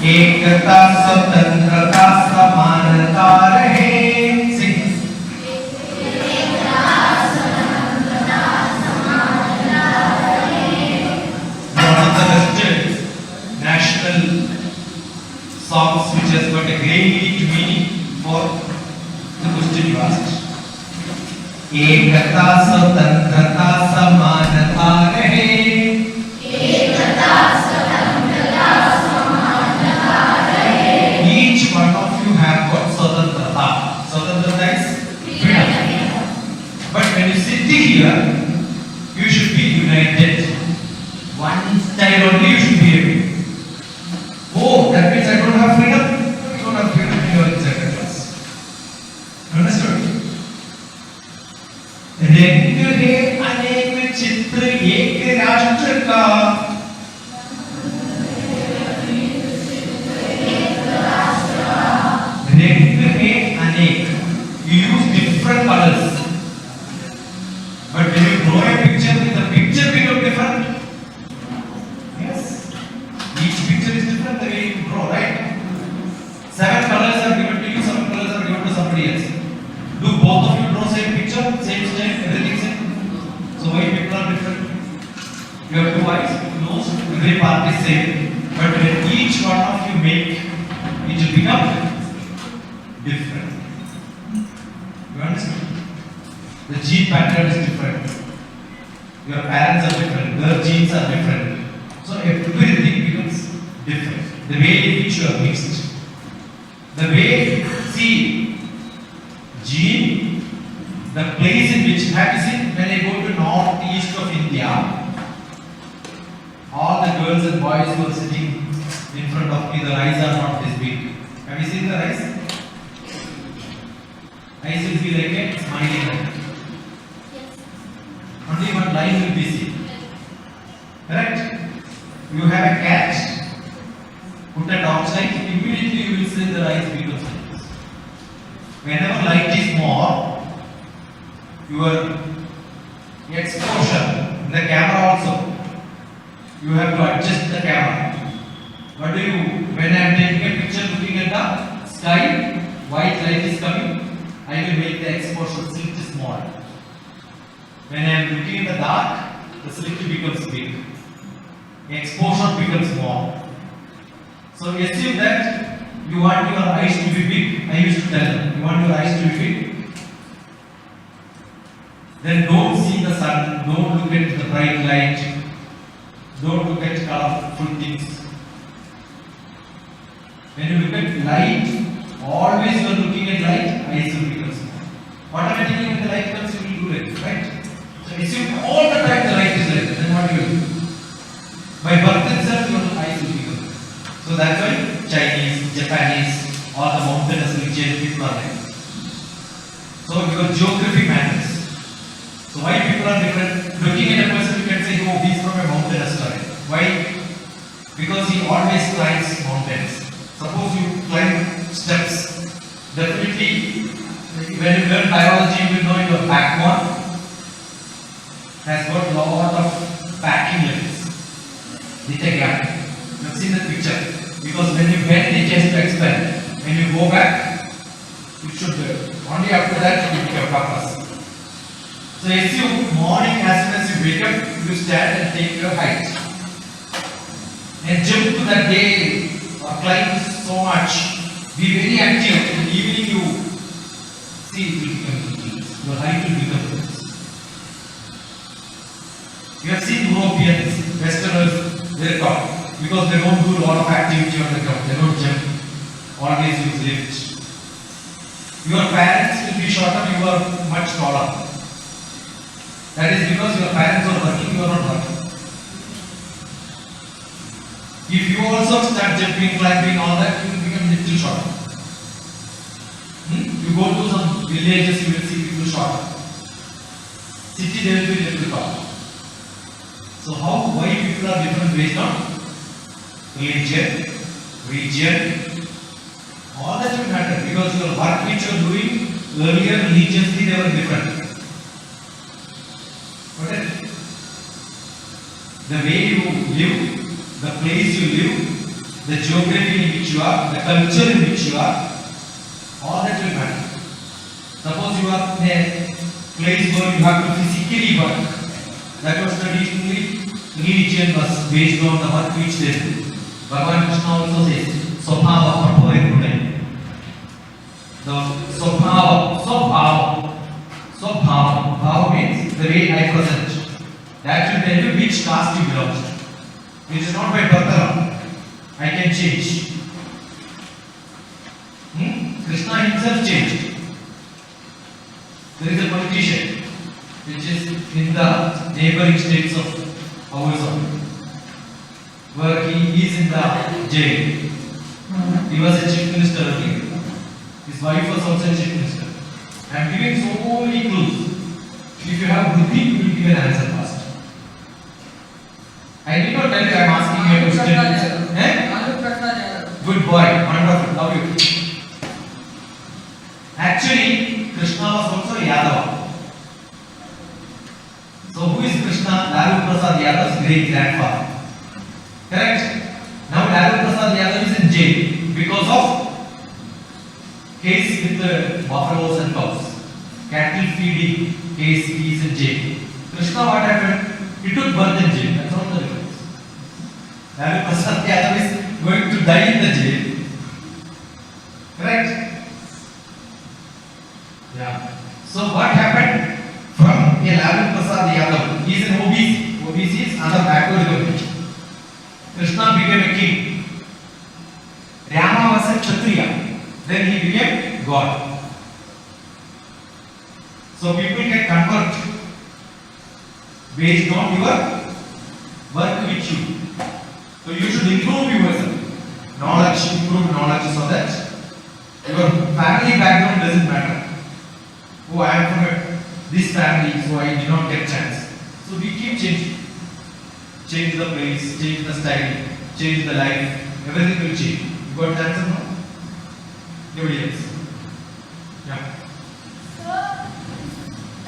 एकता स्वतंत्रता समानता रहे। Sing. One of the best national songs which has got a great meaning for the question you asked. एकता स्वतंत्रता समानता रहे। Each one of you have got swatantrata. Swatantrata is freedom. But when you sit here, you should be united. One style only you should be having. Oh, that means I don't have freedom? You don't have freedom when you are in second class. Understood? रंग है अनेक चित्र एक राष्ट्र का। रंग है अनेक, you use different colors, but when you draw a picture, the picture become different. Yes, each picture is different the way you draw, right? 7 colors are given to you, 7 colors are given to somebody else. Do both of you draw same picture, same style, everything same? So why people are different? You have 2 eyes, nose, every part is same, but when each one of you make, it will become different. You understand? The gene pattern is different. Your parents are different. Their genes are different. So everything becomes different. The way in which you are mixed. The way, see, gene, the place in which, have you seen when I go to northeast of India, all the girls and boys who are sitting in front of me, the eyes are not this big. Have you seen the eyes? Eyes will be like a smiling eye. Yes. Only one line will be seen. Correct? You have a cat, put a torchlight, immediately you will see the eyes become like this. Whenever light is more, your exposure, the camera also, you have to adjust the camera. What do you, when I am taking a picture looking at the sky, white light is coming, I will make the exposure slit small. When I am looking in the dark, the slit becomes big. Exposure becomes small. So assume that you want your eyes to be big. I used to tell them, you want your eyes to be big? Then don't see the sun, don't look at the bright light, don't look at colorful things. When you look at light, always you are looking at light, eyes will become small. Automatically when the light comes, you will do it, right? So assume all the time the light is light, then what do you do? By birth itself, your eyes will become. So that's why Chinese, Japanese, all the mountainous region people are like. So your geography matters. So why people are different? Looking at a person, you can say, oh, he's from a mountainous terrain. Why? Because he always climbs mountains. Suppose you climb steps, definitely when you learn biology, you will know your backbone has got lot of packing limits with a gap. You have seen the picture. Because when you bend, it tends to expand. When you go back, it should only after that you become purpose. So assume morning as soon as you wake up, you stand and take your height. And jump to that day or climb so much. Be very active. In the evening you see it will become decreased. Your height will become decreased. You have seen Europeans, Westerners, they are tall. Because they don't do a lot of activity on the ground. They don't jump. Always use lift. Your parents will be shorter, you are much taller. That is because your parents are working, you are not working. If you also start jumping, climbing, all that, you will become little shorter. You go to some villages, you will see people shorter. City, they will be little taller. So why people are different based on religion, region, all that will matter because your work which you are doing earlier religiously they were different. What is the way you live, the place you live, the geography in which you are, the culture in which you are, all that will matter. Suppose you are in a place where you have to physically work. That was traditionally religion was based on the work which they do. Bhagavan Krishna also says, Swabhava Prabhu. The Swabhava means the way I present. That will tell you which caste you belong to. It is not by birth. I can change. Krishna himself changed. There is a politician which is in the neighboring states of ours, where he is in the jail. He was a chief minister earlier. His wife was also a chief minister. I am giving so many clues. If you have buddhi, you will give an answer fast. I did not tell you I am asking you a question. Good boy, wonderful, love you. Actually, Krishna was also a Yadava. So who is Krishna? Lalu Prasad Yadav's great grandfather. Correct? Now Lalu Prasad Yadav is in jail because of case with the buffaloes and cows. Cattle feeding case, he is in jail. Krishna, what happened? He took birth in jail. That's all the difference. Lalu Prasad Yadav is going to die in the jail. Correct? Yeah. So what happened? From a Lalu Prasad Yadav, he is an OBC. OBC is another backward community. Krishna became a king. Rama was a Kshatriya. Then he became God. So people can convert based on your work which you. So you should improve yourself. Knowledge, improve knowledge so that your family background doesn't matter. Oh, I am from this family, so I did not get chance. So we keep changing. Change the place, change the style, change the life, everything will change. You got the answer now? Nobody else? Yeah.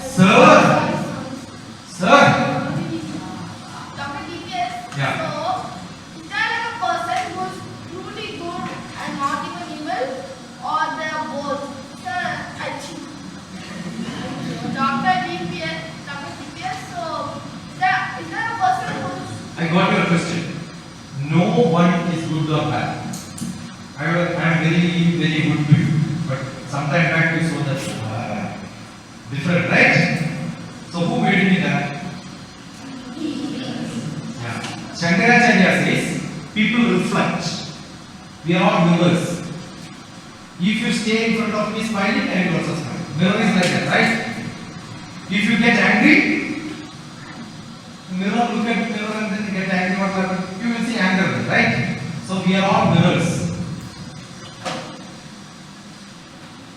Sir? Sir? Dr. TPS. Yeah. So, is there like a person who is truly good and not even evil, or they are both? Sir, I think Dr. TPS. So, is there a person who is? I got your question. No one is good or bad. I am very, very good to you. But sometime back you saw that different, right? So who made me that? Yeah. Shankaracharya says people reflect. We are all mirrors. If you stay in front of me smiling, I will also smile. Mirror is like that, right? If you get angry, mirror, look at mirror and then get angry, what happens? You will see anger, right? So we are all mirrors.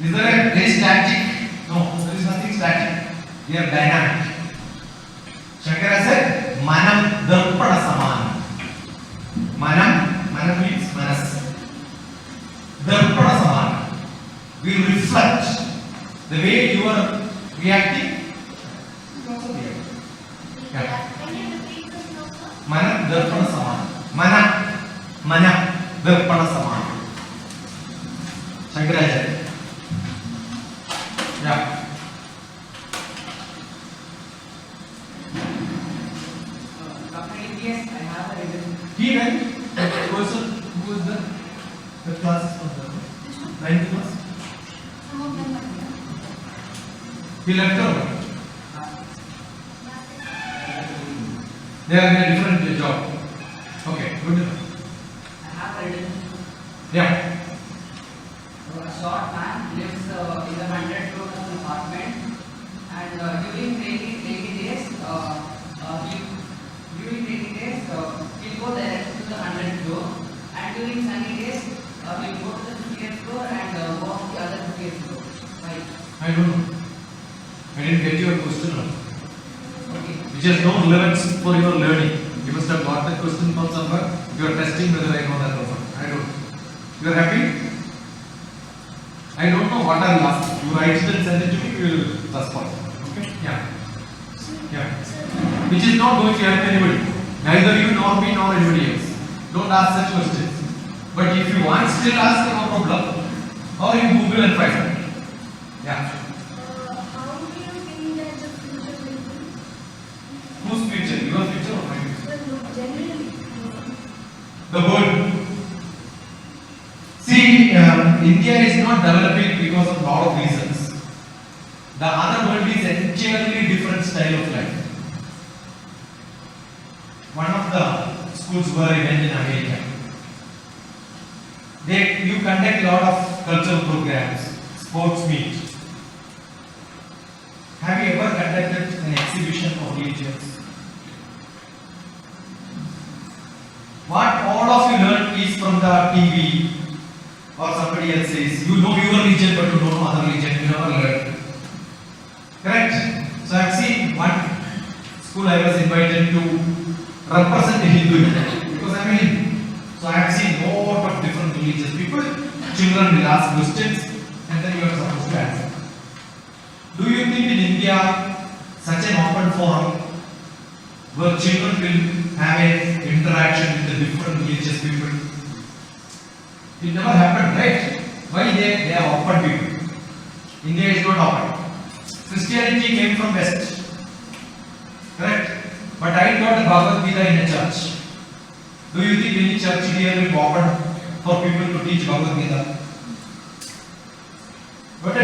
Is there a very static? No, there is nothing static. We are dynamic. Shankara said, Manam Darpada Saman. Manam means manas. Darpada Saman. We reflect. The way you are reacting, you also react. Yeah. Can you repeat this number? Manam Darpada Saman. Manam Darpada Saman. Shankaracharya. Yeah. Dr. TPS, I have a reason. He went, the person who was the class is from the 9th class. Some of them are here. He left over. They are in a different job. Okay, good enough. I have a reason. Yeah. A short man lives in the 100 floor of an apartment, and during rainy days, he'll go direct to the 100th floor, and during sunny days, he'll go to the 50th floor and walk the other 50th floor. Right? I don't know. I didn't get your question. Okay. Which has no relevance for your learning. You must have got that question from somewhere. You are testing whether I know that or not. I don't. You are happy? I don't know what I will ask. You write it and send it to me, we will respond. Okay? Yeah. Yeah. Which is not going to help anybody. Neither you nor me nor anybody else. Don't ask such questions. But if you want still ask, no problem. Or you Google and find out. Yeah. How do you think that the future will be? Whose future? Your future or my future? Well, generally. The world. See, India is not developing because of a lot of reasons. The other world is entirely different style of life. One of the schools where I went in America, you conduct a lot of cultural programs, sports meet. Have you ever conducted an exhibition of religions? What all of you learn is from the TV or somebody else says. You know your religion but you don't know other religion. You never learn. Correct? So I have seen one school I was invited to represent Hindu because I mean. So I have seen a lot of different religious people. Children will ask questions and then you are supposed to answer. Do you think in India such an open forum where children will have an interaction with the different religious people? It never happened, right? Why they are open people? India is not open. Christianity came from West. Correct? But I taught the Bhagavad Gita in a church. Do you think any church here will be open for people to teach Bhagavad Gita? But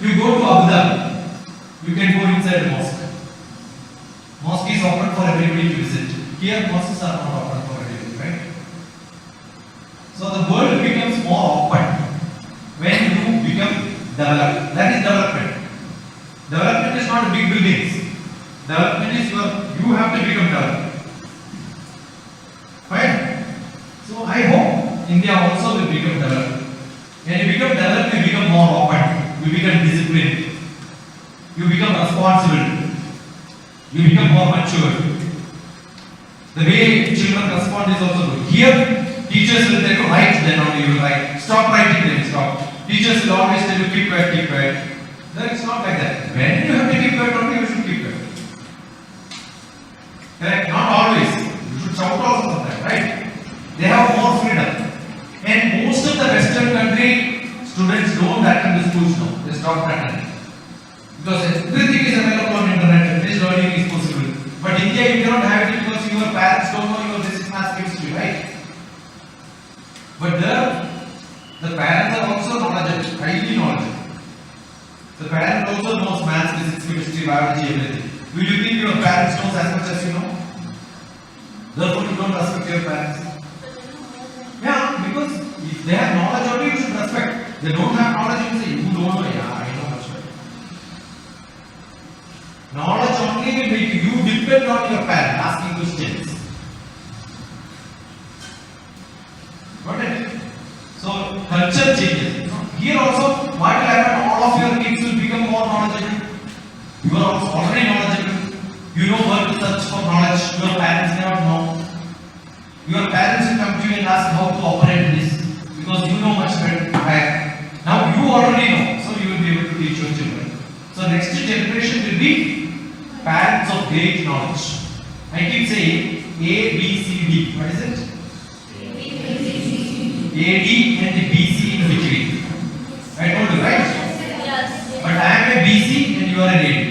you go to Abu Dhabi, you can go inside the mosque. Mosque is open for everybody to visit. Here mosques are not open for everybody, right? So the world becomes more open when you become developed. That is development. Development is not big buildings. Development is you have to become developed. Fine. So I hope India also will become developed. When you become developed, you become more open. You become disciplined. You become responsible. You become more mature. The way children respond is also good. Here, teachers will tell you write, then only you will write. Stop writing, then stop. Teachers will always tell you keep quiet, keep quiet. No, it's not like that. When you have to keep quiet, only you should keep quiet. Correct? Not always. You should shout also sometimes, right? They have more freedom. And most of the Western country students don't attend the schools now. They stop attending. Because everything is available on internet, every learning is possible. But India, you cannot have it because your parents don't know your basic math chemistry, right? But there, the parents are also knowledgeable, highly knowledgeable. The parent also knows math, physics, chemistry, biology, everything. Will you think your parents knows as much as you know? Therefore, you don't respect your parents. Yeah, because if they have knowledge only, you should respect. They don't have knowledge, you say, you don't know, yeah, I know much better. Knowledge only will make you depend on your parent asking questions. Got it? So, culture changes. Here also, what will happen? All of your kids will become more knowledgeable. You are also already knowledgeable. You know where to search for knowledge. Your parents may not know. Your parents will come to you and ask how to operate this because you know much better. Now you already know, so you will be able to teach your children. So next generation will be parents of great knowledge. I keep saying A, B, C, D. What is it? A, D and B, C in between. I told you, right? Yes. But I am a BC and you are an AD.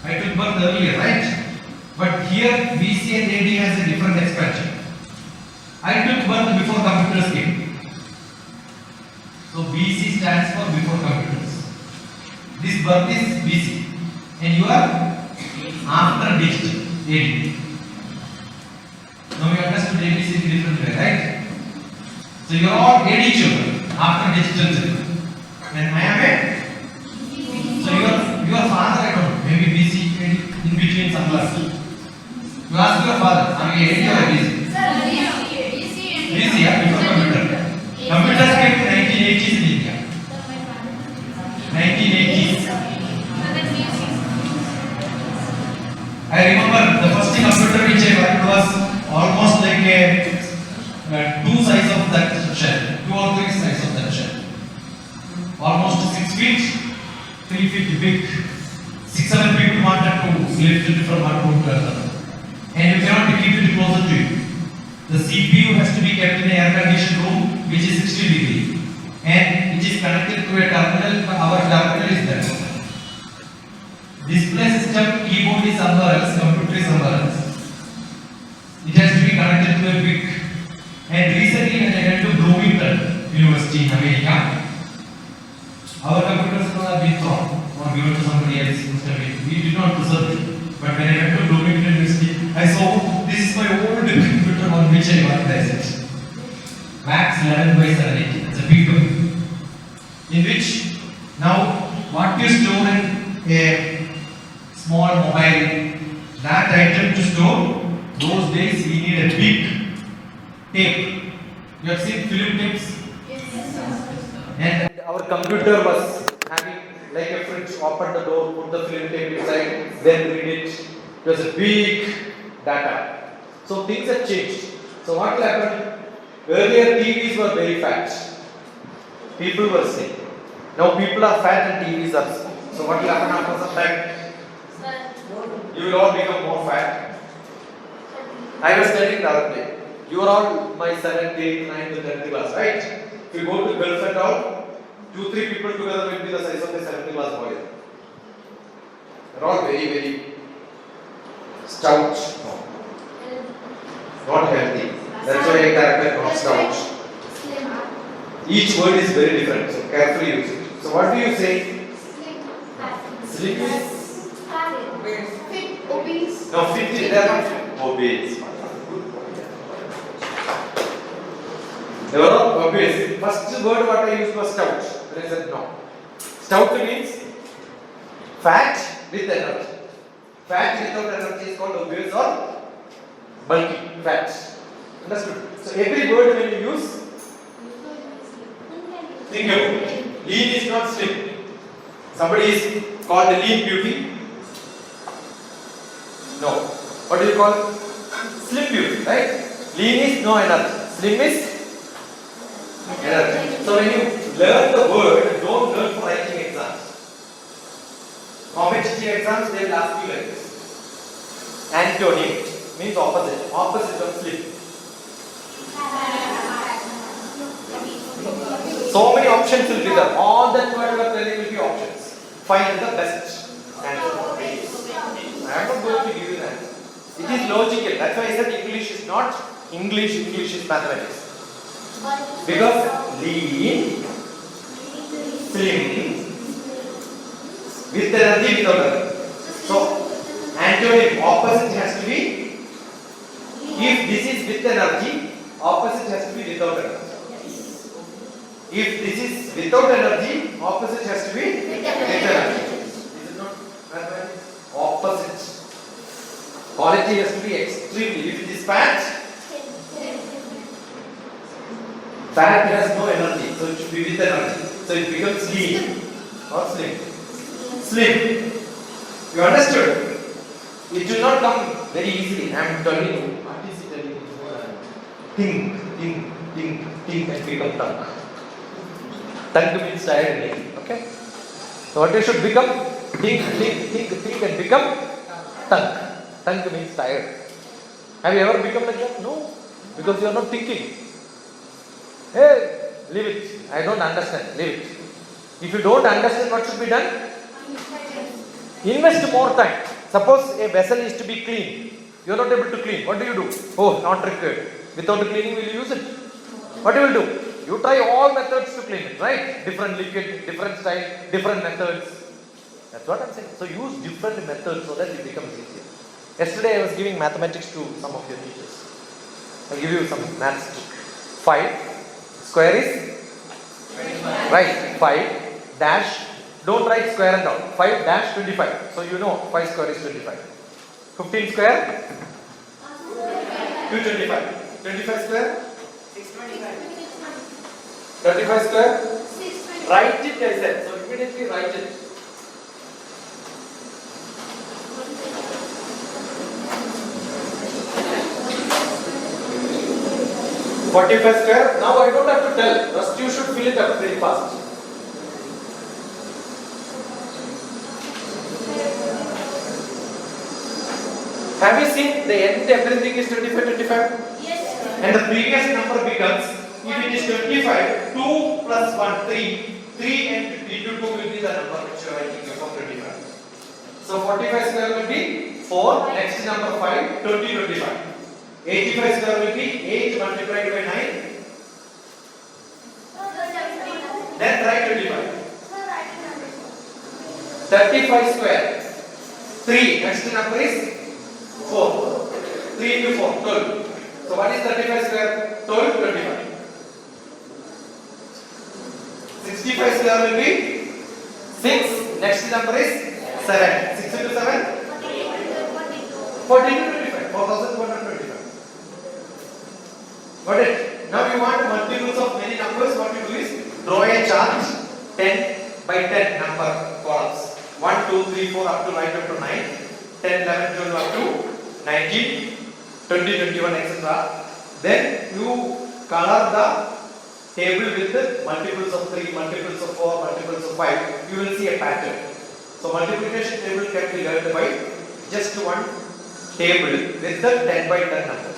I took birth earlier, right? But here BC and AD has a different expansion. I took birth before computers came. So BC stands for before computers. This birth is BC and you are after digital AD. Now you understood ABC in different way, right? So you are all AD children after digital children. And I am a. So your father, I don't know, maybe BC AD in between somewhere. You ask your father, are you AD or BC? BC, yeah, before computer. Computers came in 1980s in India. 1980s. I remember the first computer which I worked was almost like a two size of that shell, 2 or 3 size of that shell. Almost 6 feet, 3 feet big. 6-7 people wanted to lift it from one room to another. And you cannot keep it closer to you. The CPU has to be kept in an air-conditioned room which is 60 degree and which is connected to a terminal. Our terminal is there. Display system keyboard is somewhere else, computer is somewhere else. It has to be connected to a big. And recently when I went to Bloomington University in America, our computers have been thrown or given to somebody else. We did not preserve it. But when I went to Bloomington University, I saw this is my old computer on which I worked as it. Max 11 by 780. It's a big one. In which now what you store in a small mobile, that item to store, those days we need a big tape. You have seen film tapes? And our computer was having like a fridge, open the door, put the film tape inside, then read it. It was a big data. So things have changed. So what will happen? Earlier TVs were very fat. People were sick. Now people are fat and TVs are sick. So what will happen after some time? You will all become more fat. I was telling the other day, you are all my 7th, 8th, 9th, 10th class, right? If you go to Gulf and all, 2-3 people together will be the size of a 7th class boy. They are all very, very stout. Not healthy. That's why I character not stout. Each word is very different, so carefully use it. So what do you say? Slim is? Fit, obese. No, fit is there not obese. They were all obese. First word what I used was stout. Then I said no. Stout means fat with energy. Fat without energy is called obese or bulky fat. Understood? So every word when you use, think about it. Lean is not slim. Somebody is called a lean beauty. No. What do you call? Slim beauty, right? Lean is no energy. Slim is energy. So when you learn the word, don't learn for writing exams. Competitive exams, they will ask you like this. Antonym means opposite. Opposite of slim. So many options will be there. All that word you are telling will be options. Find the best answer. I am not going to give you that. It is logical. That's why I said English is not English. English is mathematics. Because lean, slim, with energy, without energy. So antonym opposite has to be. If this is with energy, opposite has to be without energy. If this is without energy, opposite has to be with energy. Is it not mathematics? Opposite. Quality has to be extremely. If it is fat, fat has no energy, so it should be with energy. So it becomes lean or slim. Slim. You understood? It will not come very easily. I am telling you. What is it telling you? Think and become tongue. Tongue means tired. Okay? So what you should become? Think and become tongue. Tongue means tired. Have you ever become like that? No. Because you are not thinking. Hey, leave it. I don't understand. Leave it. If you don't understand what should be done, invest more time. Suppose a vessel is to be clean. You are not able to clean. What do you do? Oh, not required. Without cleaning, will you use it? What you will do? You try all methods to clean it, right? Different liquid, different style, different methods. That's what I'm saying. So use different methods so that it becomes easier. Yesterday I was giving mathematics to some of your teachers. I'll give you some maths trick. 5 square is 25. Right. 5 dash. Don't write square and all. 5 dash 25. So you know 5 square is 25. 15 square 225. 25 square 35 square? 625. Write it, I said. So immediately write it. $45 square. Now I don't have to tell. First you should fill it up very fast. Have you seen the end everything is 25? Yes. And the previous number becomes, if it is 25, 2 plus 1, 3. 3 and into 2 will be the number which you are writing from 25. So 45 square will be 4. Next number 5, 20, 25. 85 square will be 8 multiplied by 9. Then write 25. 35 square. 3. Next number is 4. 3 into 4, 12. So what is 35 square? 12, 25. 65 square will be 6. Next number is 7. 6 into 7? 1425. 4225. Got it? Now you want multiples of many numbers. What you do is draw a chart 10 by 10 number columns. 1, 2, 3, 4 up to right up to 9. 10, 11, 12 up to 19, 20, 21, etc. Then you color the table with the multiples of 3, multiples of 4, multiples of 5. You will see a pattern. So multiplication table can be learned by just one table with the 10 by 10 numbers.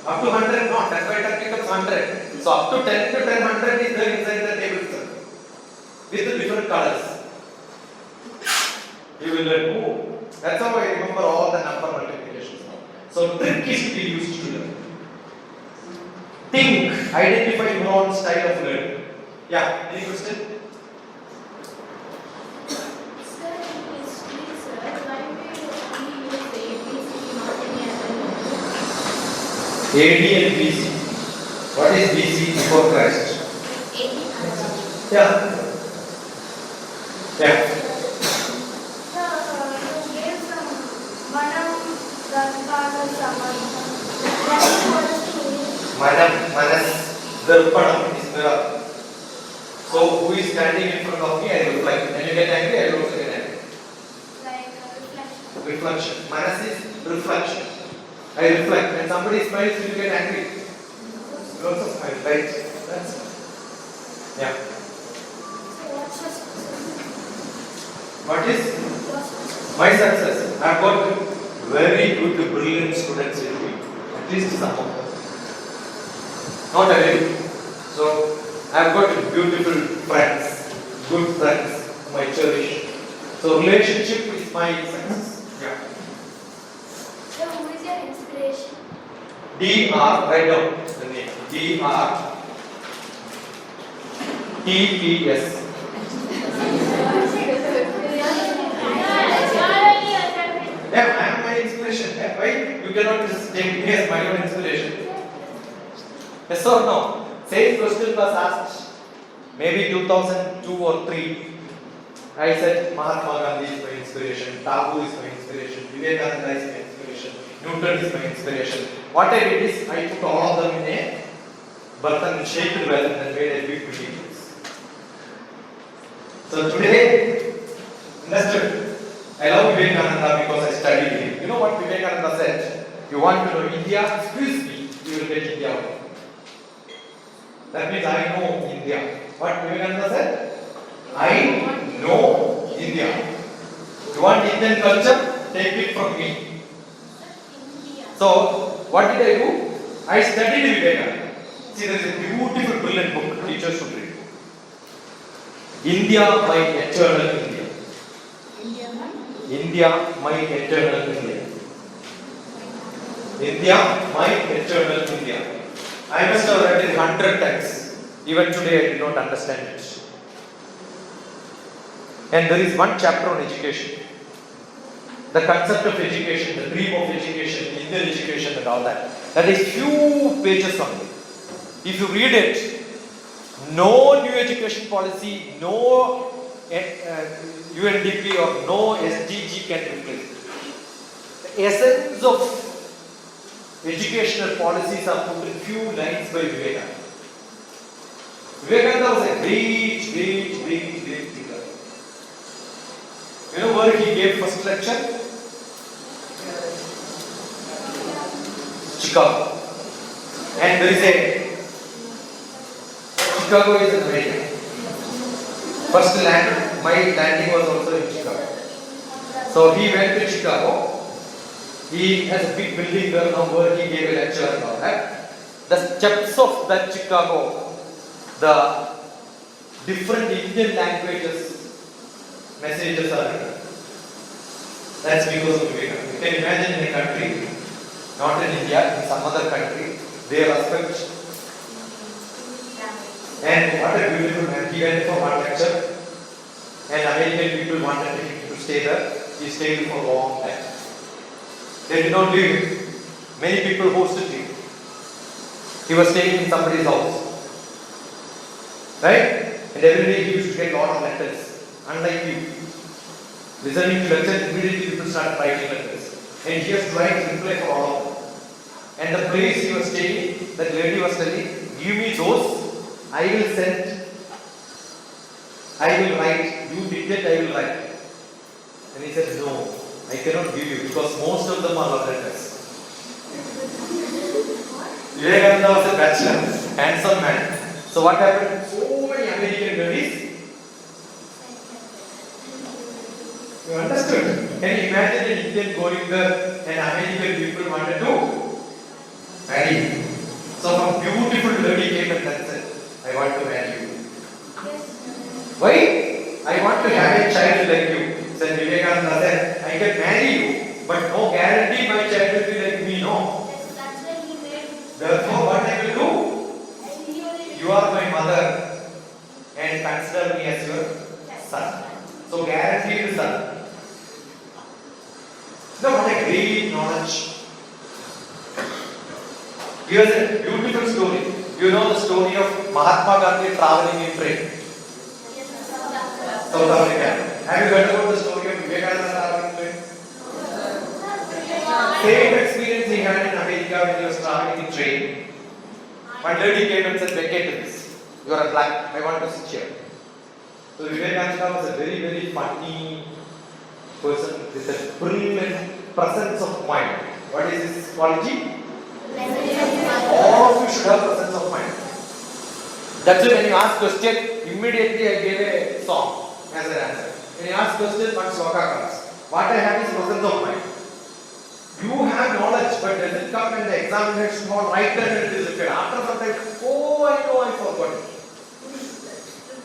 Up to 100, no, 10 by 10 becomes 100. So up to 10 to 10, 100 is there inside the table itself with the different colors. You will learn. Oh, that's how I remember all the number multiplications. So trick is to be used to learn. Think, identify your own style of learning. Yeah, any question? Sir, in history, sir, why we only use ABC, not any other? AD and BC. What is BC? Before Christ. Yeah. Yeah. Manas, Darpanam is mirror. So who is standing in front of me, I reflect. When you get angry, I will also get angry. Like reflection. Reflection. Manas is reflection. I reflect. When somebody smiles, you get angry. You also smile, right? That's it. Yeah. What is my success? I have got very good, brilliant students in me. At least some of them. Not every. So I have got beautiful friends, good friends whom I cherish. So relationship is my success. Yeah. So who is your inspiration? DR, write down the name. DrTPS. Yeah, I am my inspiration. Why you cannot just take me as my own inspiration? Yes or no? Same question was asked maybe 2002 or 3. I said Mahatma Gandhi is my inspiration, Tagore is my inspiration, Vivekananda is my inspiration, Newton is my inspiration. What I did is I put all of them in a burden, shaped well, and made a big videos. So today, understood? I love Vivekananda because I studied him. You know what Vivekananda said? You want to know India? Squeeze me, you will get India out. That means I know India. What Vivekananda said? I know India. You want Indian culture? Take it from me. So, what did I do? I studied Vivekananda. See, there is a beautiful, brilliant book teachers should read. India, my eternal India. India, my eternal India. India, my eternal India. I must have read it 100 times. Even today I did not understand it. And there is one chapter on education. The concept of education, the dream of education, Indian education and all that. That is few pages only. If you read it, no new education policy, no UNDP or no SDG can replace it. The essence of educational policies are put in few lines by Vivekananda. Vivekananda was a great thinker. You know where he gave first lecture? Chicago. And there is a Chicago is in America. First my landing was also in Chicago. So he went to Chicago. He has a big building there now where he gave a lecture and all that. The steps of that Chicago, the different Indian languages, messages are written. That's because of Vivekananda. You can imagine in a country, not in India, in some other country, they respect. And what a beautiful man. He went for one lecture, and American people wanted him to stay there. He stayed for a long time. They did not leave him. Many people hosted him. He was staying in somebody's house. Right? And every day he used to get a lot of letters. Unlike you. Listening to lecture, immediately people start writing letters. And he has to write reply for all of them. And the place he was staying, that lady was telling, give me those, I will send, I will write. You dictate, I will write. And he said, no, I cannot give you because most of them are love letters. Vivekananda was a bachelor, handsome man. So what happened? So many American ladies. You understood? Can you imagine an Indian going there and American people wanted to marry him? So some beautiful lady came and said, I want to marry you. Why? I want to have a child like you. Said Vivekananda said, I can marry you, but no guarantee my child will be like me, no. That's why he made. Therefore, what I will do? You are my mother and consider me as your son. So guaranteed son. Now what a great knowledge. Here's a beautiful story. You know the story of Mahatma Gandhi traveling in train. South Africa. Have you heard about the story of Vivekananda traveling in train? Same experience he had in America when he was traveling in train. One lady came and said, vacate this. You are a black. I want to sit here. So Vivekananda was a very, very funny person with a brilliant presence of mind. What is his quality? All of you should have presence of mind. That's why when you ask question, immediately I gave a song as an answer. When you ask question, what sloka comes? What I have is presence of mind. You have knowledge, but does it come in the examination hall right then it is written. After some time, oh I know, I forgot it.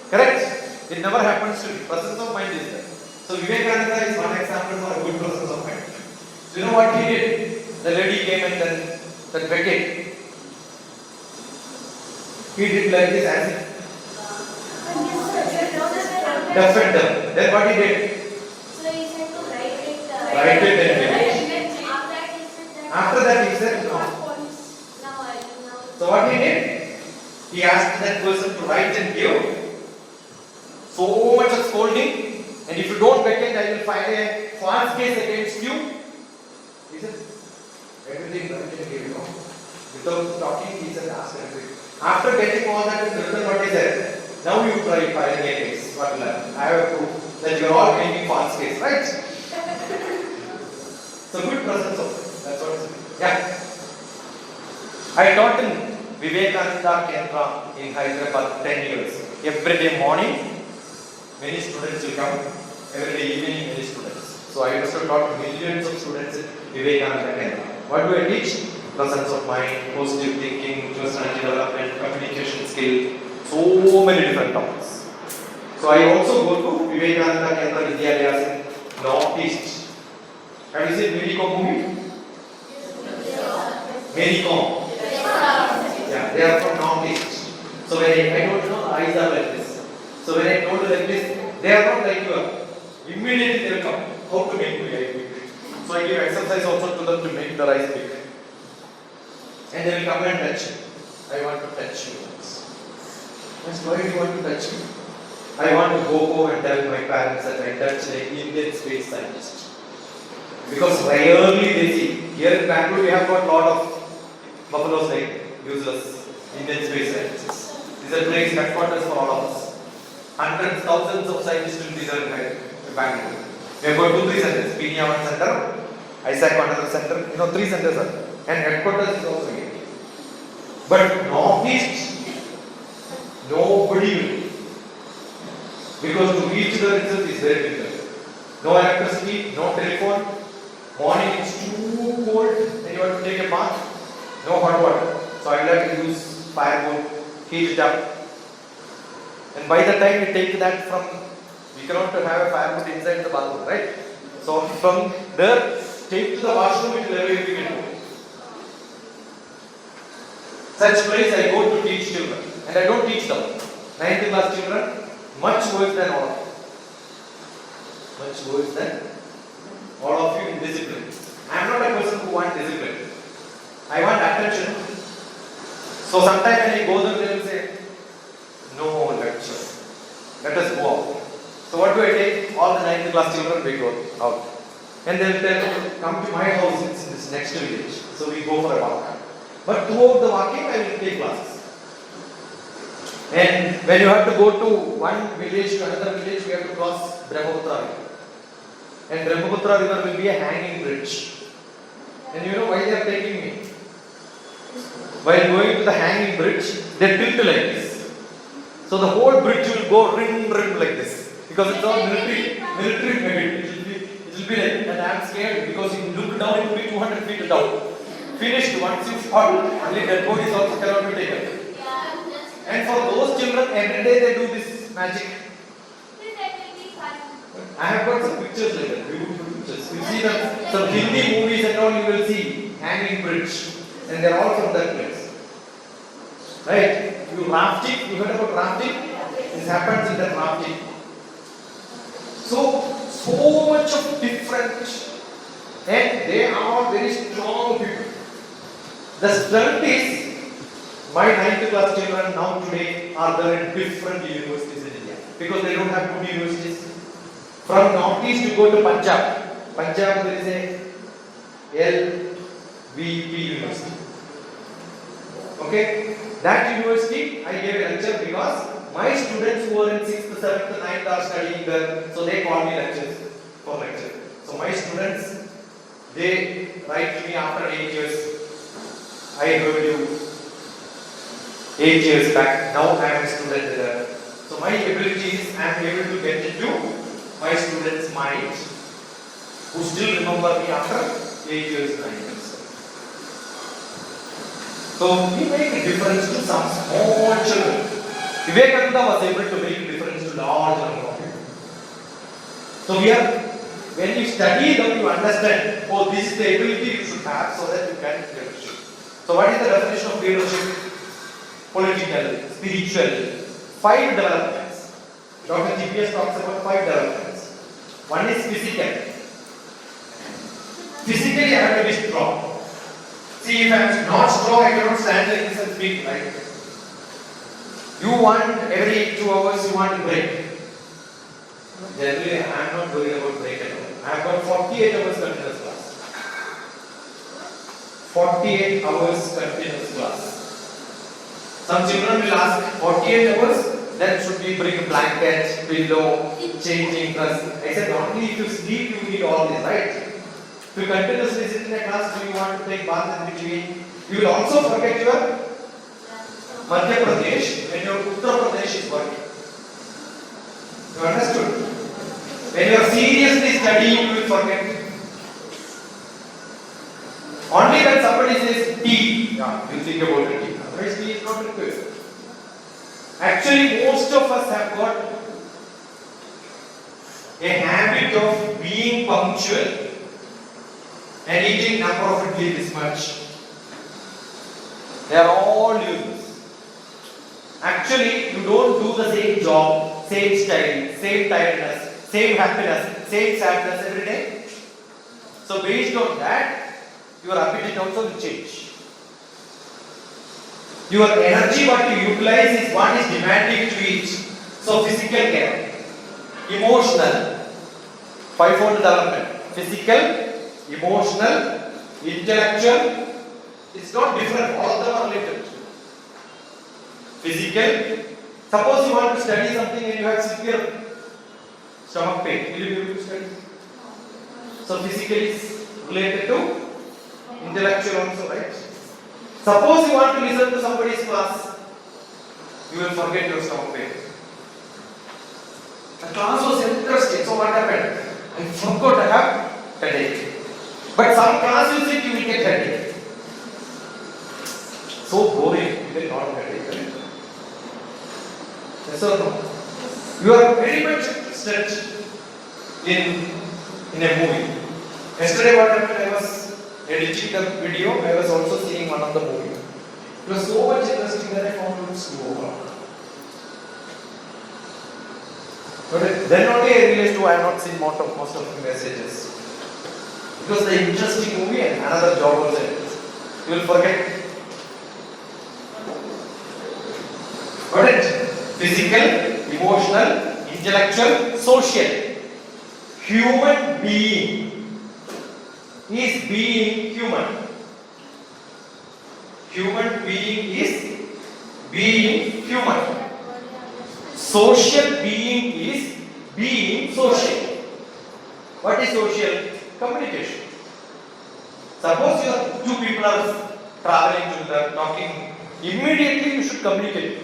Correct? It never happens to me. Presence of mind is there. So Vivekananda is one example for a good presence of mind. So you know what he did? The lady came and then that vacate. He did like this as if deaf and dumb. Then what he did? So he said to write it. Write it and vacate. After that he said no. So what he did? He asked that person to write and give so much of scolding, and if you don't vacate, I will file a false case against you. He said, everything I can give you. Without talking, he said, ask everything. After getting all that in written, what he said? Now you try filing a case. What will happen? I have proof that you are all making false case, right? So good presence of it. That's what it is. Yeah. I taught in Vivekananda Kendra in Hyderabad 10 years. Every day morning, many students will come. Every day evening, many students. So I used to taught millions of students in Vivekananda Kendra. What do I teach? Presence of mind, positive thinking, personality development, communication skill, so many different topics. So I also go to Vivekananda Kendra Vidyalayas in Northeast. Have you seen Mary Kom movie? Mary Kom. Yeah, they are from Northeast. So when I don't know, the eyes are like this. So when I told you like this, they are not like you are. Immediately they will come. How to make the eyes big? So I give exercise also to them to make the eyes big. And they will come and touch you. I want to touch you. That's why do you want to touch me? I want to go home and tell my parents that I touched an Indian space scientist. Because rarely they see. Here in Bangalore we have got a lot of buffaloes like useless Indian space scientists. This is a place headquarters for all of us. Hundreds, thousands of scientists will be there in Bangalore. We have got 2-3 centers. Pinya one center, ISAC one other center. You know, 3 centers are. And headquarters is also here. But Northeast, nobody will. Because to reach there itself is very difficult. No electricity, no telephone, Morning it's too cold, then you have to take a bath. No hot water. So I will have to use firewood, heat it up. And by the time we take that from, we cannot have a firewood inside the bathroom, right? So from there, take to the washroom, it will never be go. Such place I go to teach children. And I don't teach them. 9th class children, much worse than all of you. Much worse than all of you in discipline. I am not a person who wants discipline. I want attention. So sometimes when I go there, they will say, no lecture. Let us go out. So what do I take? All the 9th class children, we go out. And they will tell, come to my house, it's in this next village. So we go for a walk. But throughout the walking, I will take classes. And when you have to go to one village to another village, we have to cross Brahmaputra River. And Brahmaputra River will be a hanging bridge. And you know why they are taking me? While going to the hanging bridge, they tilt like this. So the whole bridge will go ring like this. Because it's all military made. It will be like, and I am scared because if you look down, it will be 200 feet down. Finished, once you fall, only dead bodies also cannot be taken. And for those children, every day they do this magic. I have got some pictures like that, beautiful pictures. You see some Hindi movies and all, you will see hanging bridge. And they are all from that place. Right? You rafting, you heard about rafting? This happens in that rafting. So much of different, and they are very strong people. The strength is, my 9th class children now today are there in different universities in India. Because they don't have good universities. From Northeast you go to Punjab. Punjab there is a VVP university. Okay? That university I gave a lecture because my students who are in 6th, 7th, 9th are studying there. So they call me for lecture. So my students, they write to me after 8 years. I heard you 8 years back. Now I am a student there. So my ability is I am able to get into my students' mind who still remember me after 8 years, 9 years. So we make a difference to some small children. Vivekananda was able to make a difference to large number of people. So when you study them, you understand, oh, this is the ability you should have so that you can leadership. So what is the definition of leadership? Political, spiritual, 5 developments. DrTPS talks about 5 developments. One is physical. Physically I have to be strong. See, if I am not strong, I cannot stand like this and speak, right? You want every 2 hours you want to break. Generally, I am not worried about break at all. I have got 48 hours continuous class. 48 hours continuous class. Some children will ask, 48 hours? Then should we bring a blanket, pillow, changing dress? I said, only if you sleep, you need all this, right? If you continuously sit in a class, do you want to take bath in between? You will also forget your Madhya Pradesh when your Uttar Pradesh is working. You understood? When you are seriously studying, you will forget. Only when somebody says tea, you think about it. Otherwise, tea is not required. Actually, most of us have got a habit of being punctual and eating number of idli this much. They are all useless. Actually, you don't do the same job, same style, same tiredness, same happiness, same sadness every day. So based on that, your appetite also will change. Your energy what you utilize is what is demanding to eat. So physical care, emotional, 5-fold development, physical, emotional, intellectual. It's not different, all of them are related. Physical, suppose you want to study something and you have severe stomach pain, will you be able to study? So physical is related to intellectual also, right? Suppose you want to listen to somebody's class, you will forget your stomach pain. The class was interesting, so what happened? I forgot I have headache. But some class you sit, you will get headache. So boring, you get lot of headache, right? Yes or no? You are very much stretched in a movie. Yesterday what happened, I was editing the video, I was also seeing one of the movie. It was so much interesting that I found it slow. But then only I realized, I have not seen most of the messages. It was the interesting movie and another job also. You will forget. Got it? Physical, emotional, intellectual, social. Human being is being human. Human being is being human. Social being is being social. What is social? Communication. Suppose two people are traveling together, talking, immediately you should communicate.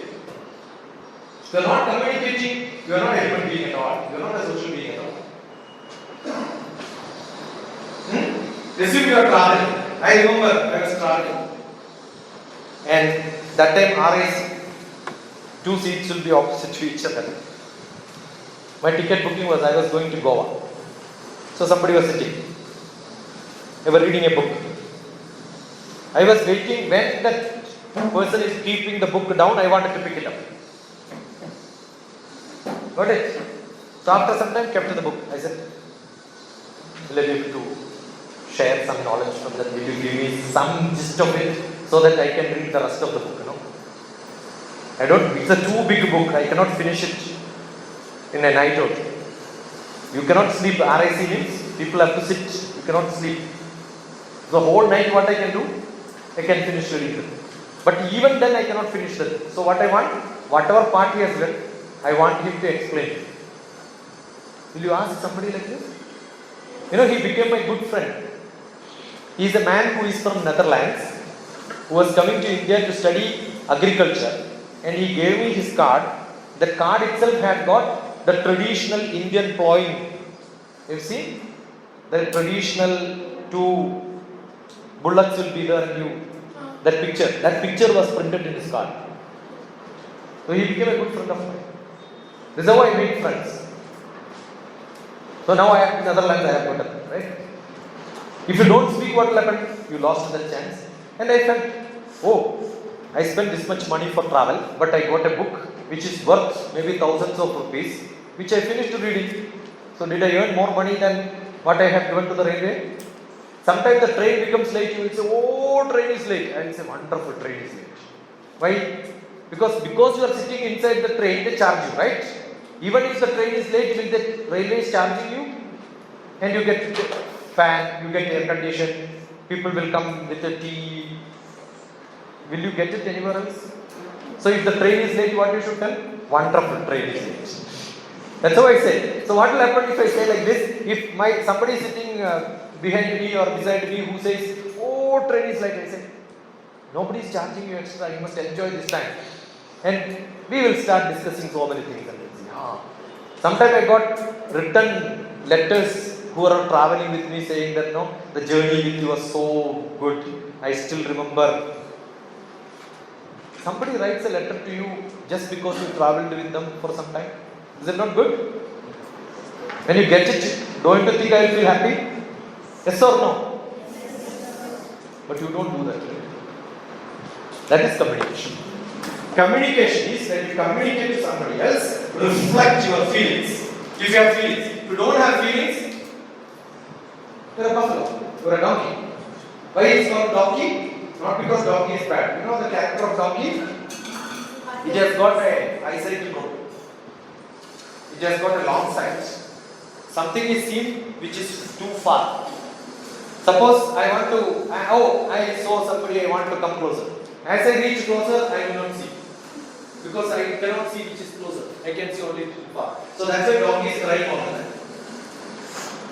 If you are not communicating, you are not a human being at all. You are not a social being at all. Assume you are traveling. I remember I was traveling. And that time RAC, two seats will be opposite to each other. My ticket booking was I was going to Goa. So somebody was sitting. They were reading a book. I was waiting when that person is keeping the book down, I wanted to pick it up. Got it? So after some time, kept the book. I said, will I be able to share some knowledge from that? Will you give me some gist of it so that I can read the rest of the book? It's a too big book. I cannot finish it in a night out. You cannot sleep. RIC means people have to sit. You cannot sleep. The whole night what I can do? I can finish reading it. But even then I cannot finish that. So what I want? Whatever part he has read, I want him to explain. Will you ask somebody like this? He became my good friend. He is a man who is from Netherlands, who was coming to India to study agriculture. And he gave me his card. The card itself had got the traditional Indian plowing. You see? The traditional two bullocks will be there and that picture was printed in his card. So he became a good friend of mine. This is how I made friends. So now I am in Netherlands, I have got it, right? If you don't speak, what will happen? You lost that chance. And I felt, I spent this much money for travel, but I got a book which is worth maybe thousands of rupees, which I finished reading. So did I earn more money than what I have given to the railway? Sometimes the train becomes late, you will say, train is late. I will say, wonderful, train is late. Why? Because you are sitting inside the train, they charge you, right? Even if the train is late, will the railway is charging you? And you get fan, you get air condition, people will come with a tea. Will you get it anywhere else? So if the train is late, what you should tell? Wonderful, train is late. That's how I say. So what will happen if I say like this? If somebody is sitting behind me or beside me who says, train is late, I say, nobody is charging you extra, you must enjoy this time. And we will start discussing so many things. Sometimes I got written letters who are traveling with me saying that the journey with you was so good. I still remember. Somebody writes a letter to you just because you traveled with them for some time. Is it not good? When you get it, don't you think I will feel happy? Yes or no? But you don't do that. That is communication. Communication is that you communicate to somebody else, reflect your feelings. If you have feelings. If you don't have feelings, you're a buffalo, you're a donkey. Why is it called donkey? Not because donkey is bad. You know the character of donkey? It has got a eyesight road. It has got a long sight. Something is seen which is too far. Suppose I want to, I saw somebody, I want to come closer. As I reach closer, I will not see. Because I cannot see which is closer. I can see only too far. So that's why donkey is crying all the time.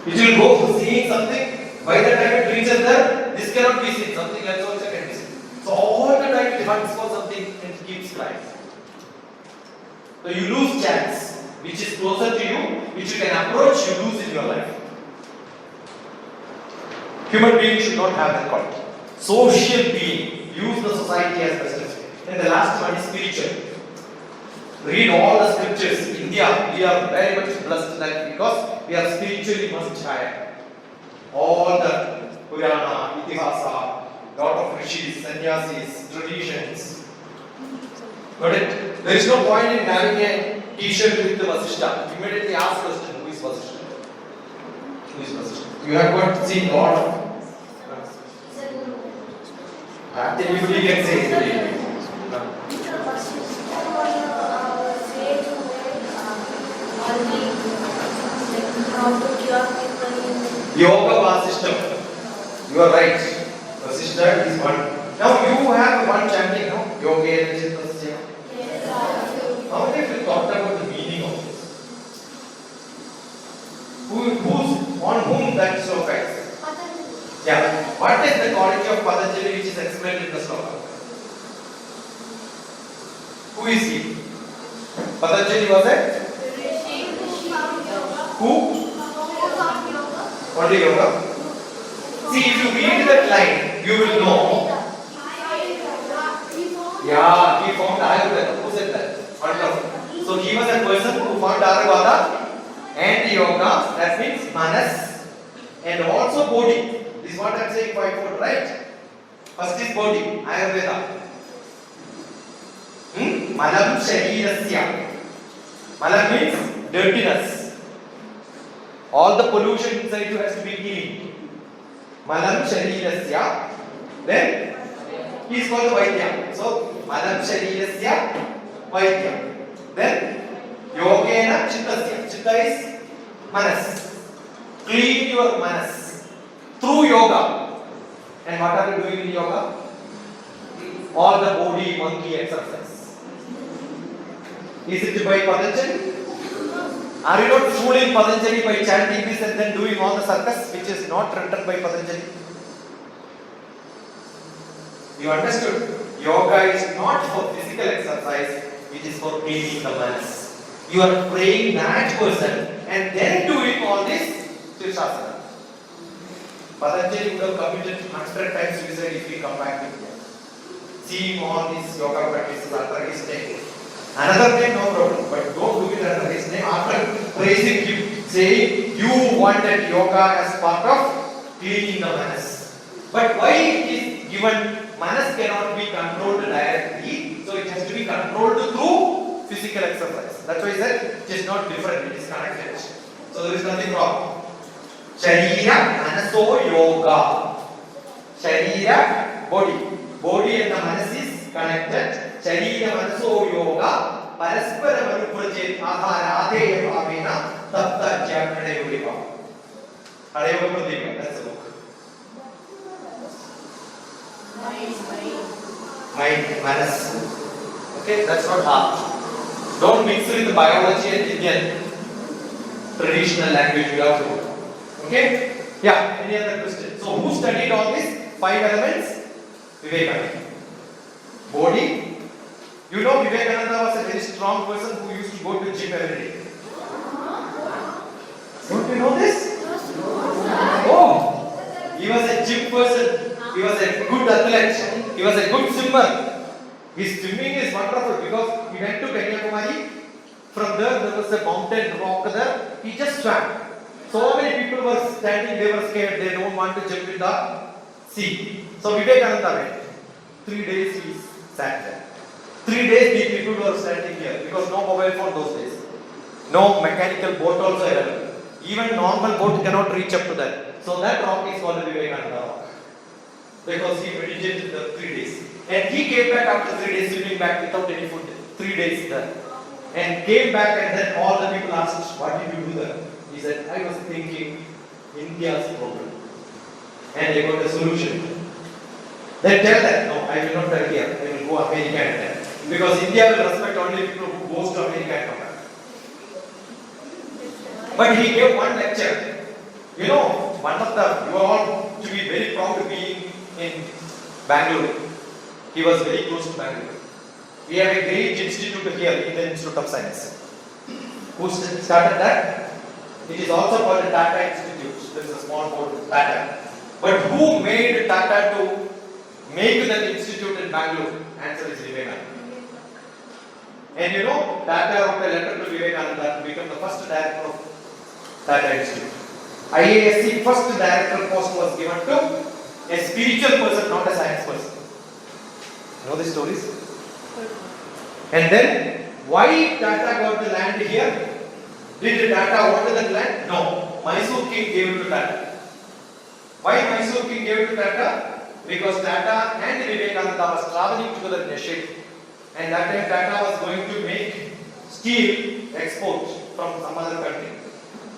It will go for seeing something. By the time it reaches there, this cannot be seen. Something else also can be seen. So all the time it hunts for something and it keeps crying. So you lose chance. Which is closer to you, which you can approach, you lose in your life. Human being should not have that quality. Social being, use the society as best as possible. And the last one is spiritual. Read all the scriptures. India, we are very much blessed that because we are spiritually much higher. All the Purana, Itihasa, lot of rishis, sannyasis, traditions. Got it? There is no point in having a t-shirt with the Vasishta. Immediately ask question, who is Vasishta? Who is Vasishta? You have got seen lot of. Anybody can say anything. Yoga Vasishta. You are right. Vasishta is one. Now you have one chanting, no? Yoga Vasishta. How many of you thought about the meaning of this? Who's on whom that sloka is? Yeah. What is the quality of Patanjali which is explained in the sloka? Who is he? Patanjali was a who? Only yoga. See, if you read that line, you will know. Yeah, he found Ayurveda. Who said that? Wonderful. So he was a person who found Ayurveda and yoga. That means manas and also body. This is what I am saying quite good, right? First is body, Ayurveda. Malam sharirasya. Malam means dirtiness. All the pollution inside you has to be clean. Malam sharirasya. Then he is called Vaidya. So Malam sharirasya Vaidya. Then Yogena chittasya. Chitta is manas. Clean your manas through yoga. And what are you doing in yoga? All the body monkey exercise. Is it by Patanjali? Are you not fooling Patanjali by chanting this and then doing all the circus which is not written by Patanjali? You understood? Yoga is not for physical exercise, it is for cleaning the manas. You are praying that person and then doing all this Shirshasana. Patanjali would have committed 100 times suicide if he come back to India. Seeing all these yoga practices under his name. Another name, no problem, but don't do it under his name. After praising him, saying you wanted yoga as part of cleaning the manas. But why it is given manas cannot be controlled directly, so it has to be controlled through physical exercise. That's why he said it is not different, it is connected. So there is nothing wrong. Sharira, manaso yoga. Sharira, body. Body and the manas is connected. Sharira manaso yoga paraspara manuprajit adhara adheya bhavena tapta jnana yoga. Hadayoga pradipika. That's the book. Mind, manas. Okay, that's not heart. Don't mix with the biology and Indian traditional language. You have to. Okay? Yeah. Any other question? So who studied all these 5 elements? Vivekananda. Body. You know Vivekananda was a very strong person who used to go to gym every day. Don't you know this? Oh, he was a gym person. He was a good athlete. He was a good swimmer. His swimming is wonderful because he went to Kanyakumari. From there was a mountain rock there. He just swam. So many people were standing. They were scared. They don't want to jump in the sea. So Vivekananda went. 3 days he sat there. 3 days these people were standing here because no mobile phone those days. No mechanical boat also available. Even normal boat cannot reach up to that. So that rock is called the Vivekananda rock. Because he meditated the 3 days. And he came back after 3 days swimming back without any food. 3 days there. And came back and then all the people asked, what did you do there? He said, I was thinking India's problem. And they got a solution. Then tell that, no, I will not tell here. I will go America and tell. Because India will respect only people who goes to America and come back. But he gave one lecture. You know, one of the, you are all to be very proud to be in Bangalore. He was very close to Bangalore. We have a great institute here, Indian Institute of Science. Who started that? It is also called the Tata Institute. There is a small board, Tata. But who made Tata to make that institute in Bangalore? Answer is Vivekananda. And you know, Tata wrote a letter to Vivekananda to become the first director of Tata Institute. IASC first director post was given to a spiritual person, not a science person. You know the stories? And then, why Tata got the land here? Did Tata order that land? No. Mysore king gave it to Tata. Why Mysore king gave it to Tata? Because Tata and Vivekananda was traveling together in a ship. And that time Tata was going to make steel export from some other country.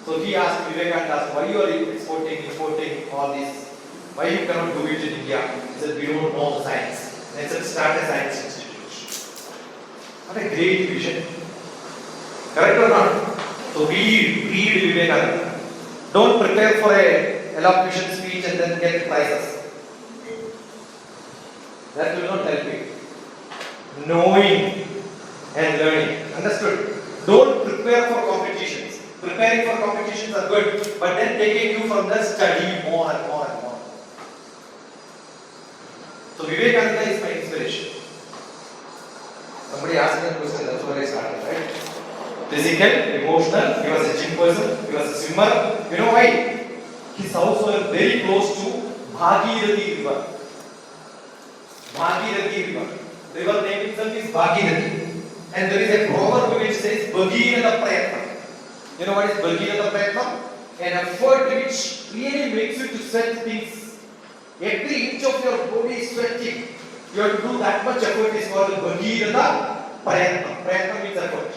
So he asked Vivekananda, why you are exporting, importing all this? Why you cannot do it in India? He said, we don't know the science. And he said, start a science institute. What a great vision. Correct or not? So read Vivekananda. Don't prepare for a elocution speech and then get prizes. That will not help you. Knowing and learning. Understood? Don't prepare for competitions. Preparing for competitions are good, but then taking you from the study more and more and more. So Vivekananda is my inspiration. Somebody asked me a question, that's where I started, right? Physical, emotional, he was a gym person, he was a swimmer. You know why? His house was very close to Bhagirathi river. Bhagirathi river. River name itself is Bhagirathi. And there is a proverb which says Bhagirata Prayatna. You know what is Bhagirata Prayatna? An effort which really makes you to sweat things. Every inch of your body is sweating. You have to do that much effort is called Bhagirata Prayatna. Prayatna means effort.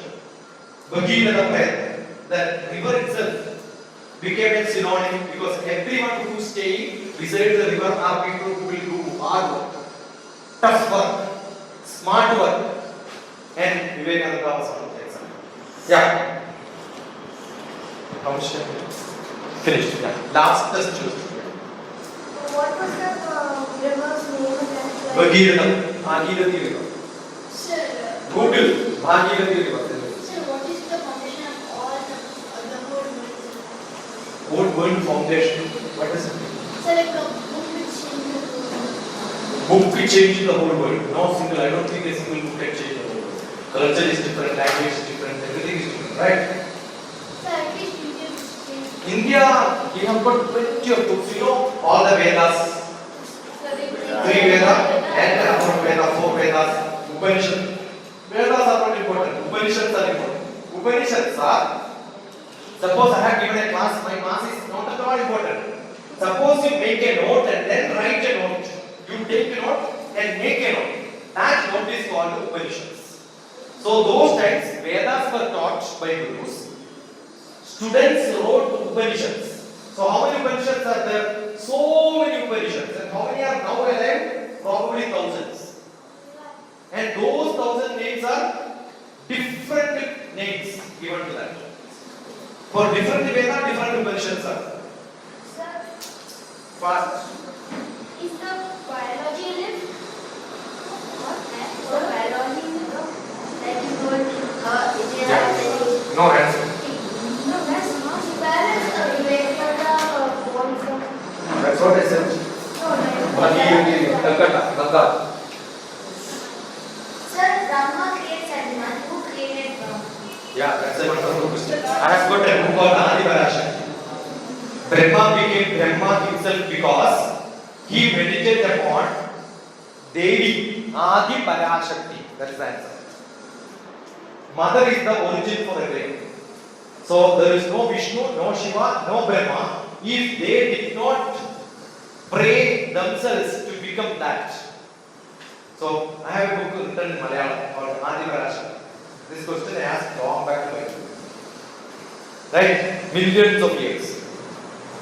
Bhagirata Prayatna. The river itself became a synonym because everyone who is staying beside the river are people who will do hard work, tough work, smart work. And Vivekananda was one of the examples. Yeah. How much time? Finished. Yeah. Last test choose. What was the river's name again? Bhagirathi. Bhagirathi river. Sir, Google Bhagirathi river. sir, what is the foundation of all the whole world? Whole world foundation. What is it? Sir, like a book which changed the world. Book which changed the whole world. No single. I don't think a single book can change the whole world. Culture is different, language is different, everything is different, right? Sir, at least India is changed. India, we have got plenty of books. You know, all the Vedas, Sir, they 3 Vedas, and 4 Vedas, 4 Vedas, Upanishads. Vedas are not important. Upanishads are important. Upanishads are. Suppose I have given a class, my class is not at all important. Suppose you make a note and then write a note. You take a note and make a note. That note is called Upanishads. So those times Vedas were taught by gurus. Students wrote Upanishads. So how many Upanishads are there? So many Upanishads. And how many are now alive? Probably thousands. And those 1,000 names are different names given to that. For different Vedas, different Upanishads are. Sir, Fast. is the biology live? What? So biology is like you told, India has any. No answer. No, that's not. Where is Vivekananda born from? That's what I said. No, Bhagirathi, Calcutta, Ganga. Sir, Brahma creates animal. Who created Brahma? Yeah, that's a wonderful question. I have got a book called Adi Parashakti. Brahma became Brahma himself because he meditated upon Devi Adi Parashakti. That is the answer. Mother is the origin for everything. So there is no Vishnu, no Shiva, no Brahma if they did not pray themselves to become that. So I have a book written in Malayalam called Adi Parashakti. This question I asked long back to my right? Millions of years.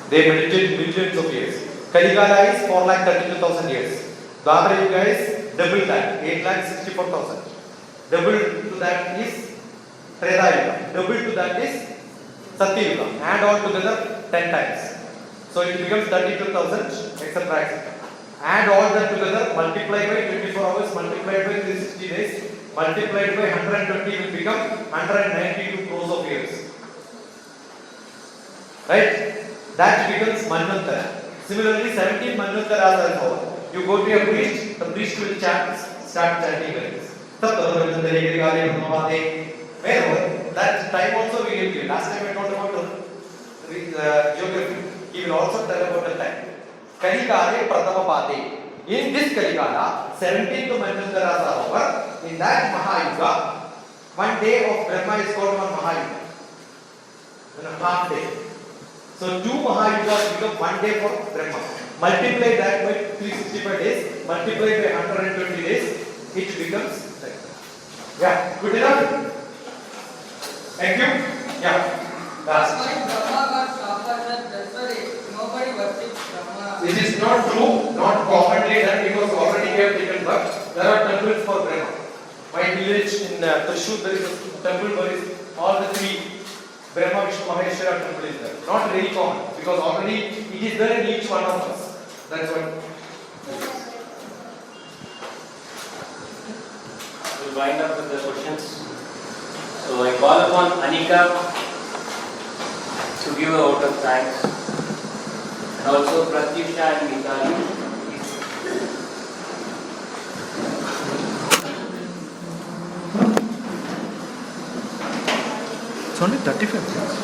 They meditate millions of years. Kaligala is 4,32,000 years. Dwapara Yuga is double that, 8,64,000. Double to that is Treta Yuga. Double to that is Satya Yuga. Add all together 10 times. So it becomes 32,000, etc. etc. Add all that together, multiply by 24 hours, multiplied by 360 days, multiplied by 120 will become 192 crores of years. Right? That becomes Manvantara. Similarly, 17 Manvantaras are over. You go to a priest, the priest will start chanting like this. That time also we will give. Last time I talked about geography. He will also tell about the time. Kalikale Pratama Pade. In this Kalikala, 17th Manvantaras are over. In that Mahayuga, one day of Brahma is called one Mahayuga. A half day. So 2 Mahayugas become 1 day for Brahma. Multiply that by 365 days, multiply by 120 days, it becomes like that. Yeah, good enough? Thank you. Yeah. Last. Brahma got sharper, that's why nobody worships Brahma. This is not true, not commonly done because already we have taken birth. There are temples for Brahma. My village in Trishur, there is a temple where is all the 3 Brahma, Vishnu, Maheshwara temple is there. Not very common because already it is there in each one of us. That's what. We'll wind up with the questions. So I call upon Anika to give a vote of thanks, and also Pratyusha and Mitali. It's only 35 minutes.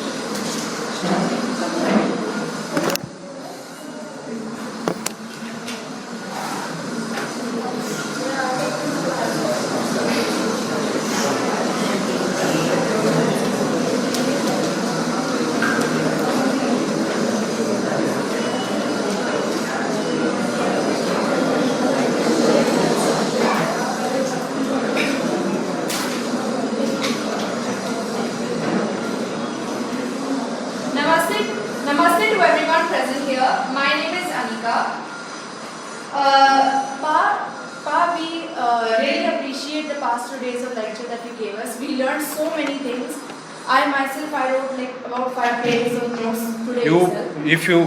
Namaste to everyone present here. My name is Anika. We really appreciate the past 2 days of lecture that you gave us. We learned so many things. I myself, I wrote like about 5 pages of notes today itself. If you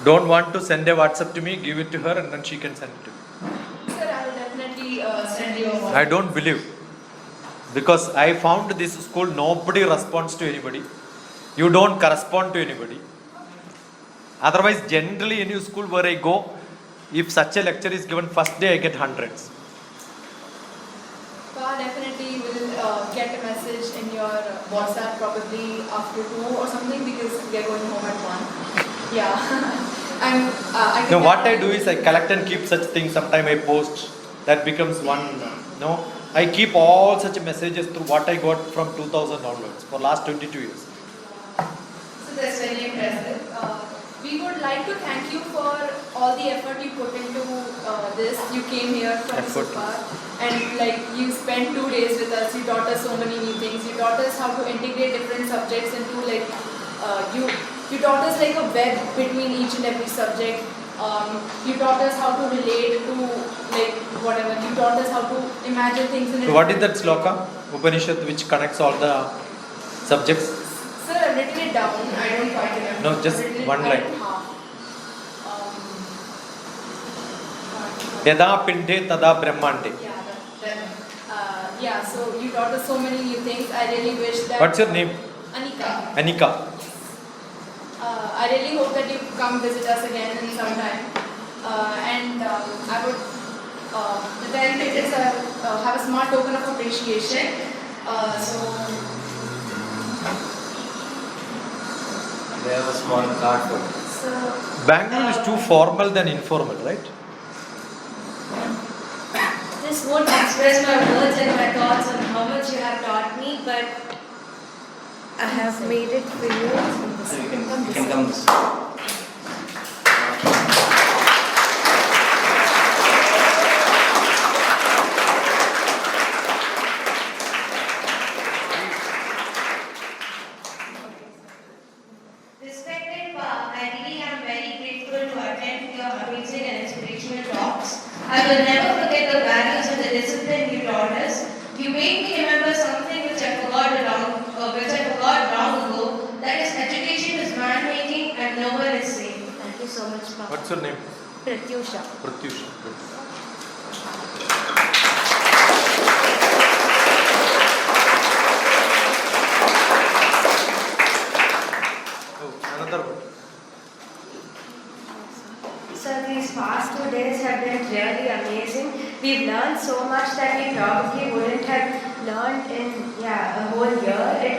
don't want to send a WhatsApp to me, give it to her and then she can send it to me. Sir, I will definitely send you a WhatsApp. I don't believe. Because I found this school, nobody responds to anybody. You don't correspond to anybody. Otherwise, generally any school where I go, if such a lecture is given first day, I get hundreds. Definitely will get a message in your WhatsApp probably after 2 or something because we are going home at 1. Yeah. No, what I do is I collect and keep such things. Sometimes I post. That becomes one. No, I keep all such messages through what I got from 2000 onwards for last 22 years. So that's very impressive. We would like to thank you for all the effort you put into this. You came here from so far and like you spent 2 days with us. You taught us so many new things. You taught us how to integrate different subjects into like you taught us like a web between each and every subject. You taught us how to relate to like whatever. You taught us how to imagine things in. So what is that sloka Upanishad which connects all the subjects? Sir, I've written it down. I don't quite remember. No, just one line. Yada pinde tada brahmande. Yeah, so you taught us so many new things. I really wish that. What's your name? Anika. Anika. I really hope that you come visit us again in some time. And I would, the delegates have a small token of appreciation. They have a small card for it. So Bangalore is too formal than informal, right? This won't express my words and my thoughts on how much you have taught me, but I have made it for you. So you can come this way. Respected Pa, I really am very grateful to attend your amazing and inspirational talks. I will never forget the values and the discipline you taught us. You made me remember something which I forgot long ago. That is, education is man-making and no one is safe. Thank you so much, Pa. What's your name? Pratyusha. Pratyusha. Oh, another one.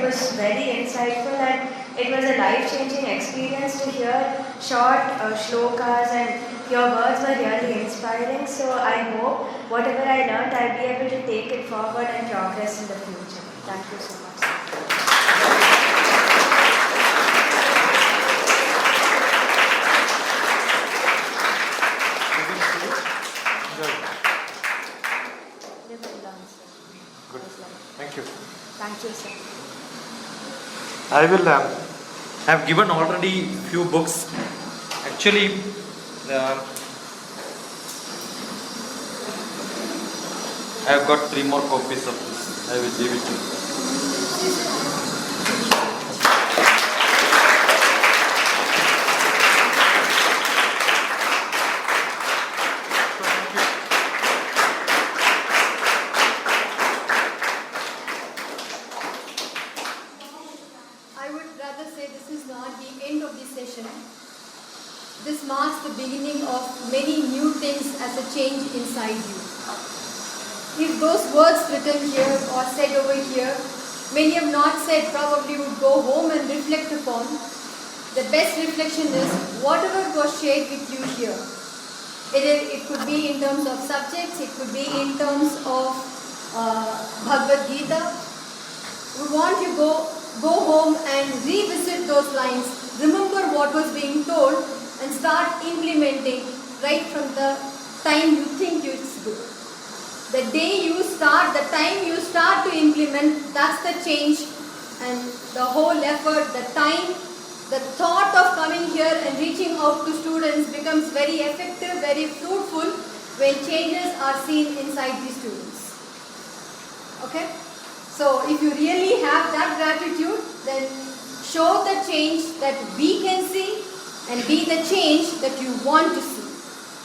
It was very insightful and it was a life-changing experience to hear short shlokas, and your words were really inspiring. So I hope whatever I learned, I'll be able to take it forward and progress in the future. Thank you so much. Good. Thank you. Thank you, sir. I will have given already few books. Actually, I have got 3 more copies of this. I will give it to you. I would rather say this is not the end of the session. This marks the beginning of many new things as a change inside you. If those words written here or said over here, many have not said, probably would go home and reflect upon. The best reflection is whatever was shared with you here. It could be in terms of subjects, it could be in terms of Bhagavad Gita. We want you go home and revisit those lines, remember what was being told and start implementing right from the time you think it's good. The day you start, the time you start to implement, that's the change, and the whole effort, the time, the thought of coming here and reaching out to students becomes very effective, very fruitful when changes are seen inside the students. Okay? So if you really have that gratitude, then show the change that we can see and be the change that you want to see.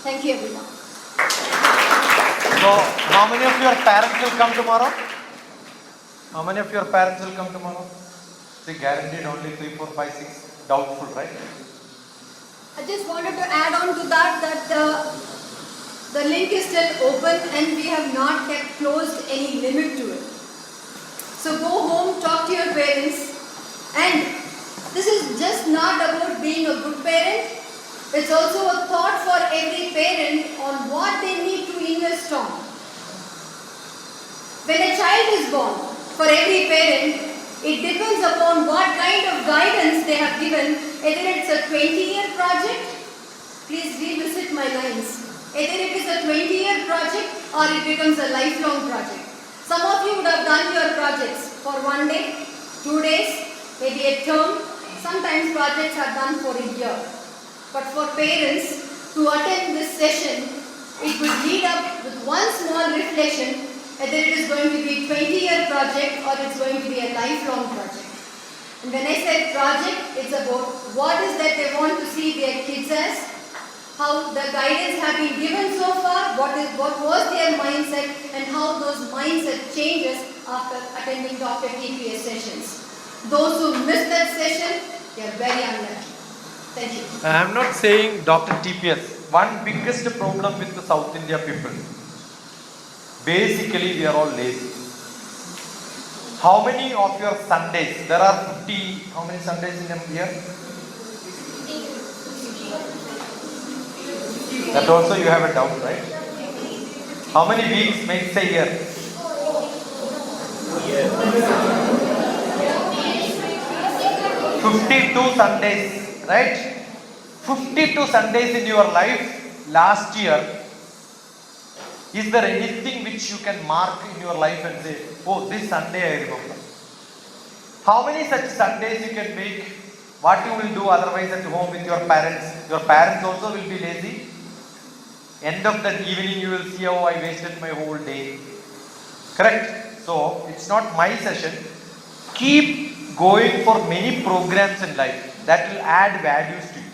Thank you, everyone. So, how many of your parents will come tomorrow? How many of your parents will come tomorrow? See, guaranteed only 3, 4, 5, 6. Doubtful, right? I just wanted to add on to that the link is still open and we have not kept closed any limit to it. So go home, talk to your parents, and this is just not about being a good parent. It's also a thought for every parent on what they need to invest on. When a child is born, for every parent, it depends upon what kind of guidance they have given. Either it's a 20-year project, please revisit my lines. Either it is a 20-year project or it becomes a lifelong project. Some of you would have done your projects for 1 day, 2 days, maybe a term. Sometimes projects are done for a year. But for parents to attend this session, it would lead up with one small reflection, whether it is going to be a 20-year project or it's going to be a lifelong project. And when I said project, it's about what is that they want to see their kids as, how the guidance have been given so far, what was their mindset, and how those mindset changes after attending DrTPS sessions. Those who missed that session, they are very unlucky. Thank you. I am not saying DrTPS. One biggest problem with the South India people, basically we are all lazy. How many of your Sundays, there are 50, how many Sundays in a year? That also you have a doubt, right? How many weeks makes a year? 52 Sundays, right? 52 Sundays in your life last year. Is there anything which you can mark in your life and say, oh, this Sunday I remember? How many such Sundays you can make? What you will do otherwise at home with your parents? Your parents also will be lazy. End of the evening you will see, oh, I wasted my whole day. Correct? So, it's not my session. Keep going for many programs in life that will add values to you.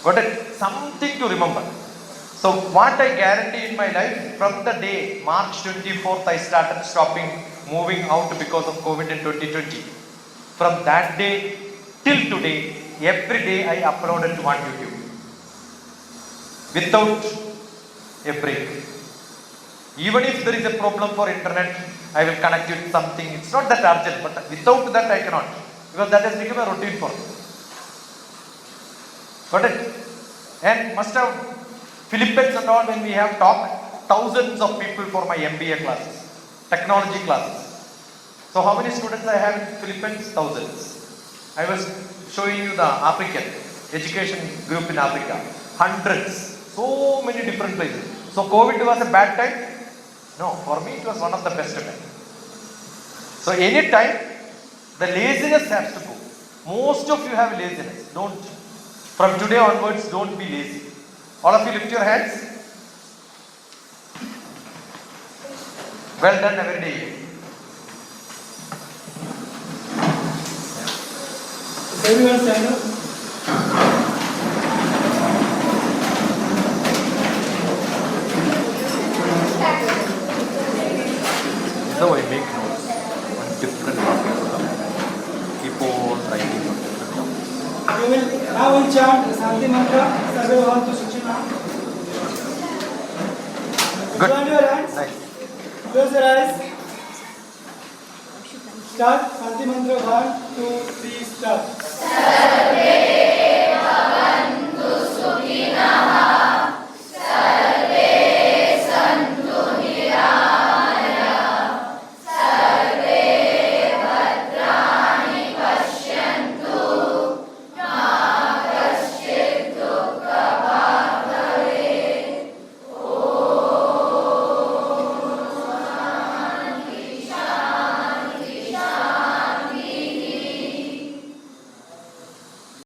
Got it? Something to remember. So, what I guarantee in my life, from the day March 24th I started stopping moving out because of COVID in 2020. From that day till today, every day I uploaded to one YouTube. Without a break. Even if there is a problem for internet, I will connect it something. It's not that urgent, but without that I cannot, because that has become a routine for me. Got it? And must have Philippines and all, when we have talk, thousands of people for my MBA classes, technology classes. So how many students I have in Philippines? Thousands. I was showing you the African education group in Africa. Hundreds. So many different places. So COVID was a bad time? No, for me it was one of the best times. So any time, the laziness has to go. Most of you have laziness. Don't. From today onwards, don't be lazy. All of you lift your hands. Well done every day. Everyone stand up. So I make notes on different topics. Keep on writing on different topics. We will now chant Shanti Mantra. Sarve Bhavantu Sukhina. Good. Join your hands. Nice. Close your eyes. Start Shanti Mantra. 1, 2, 3, start. Sarve Bhavantu Sukhinaha.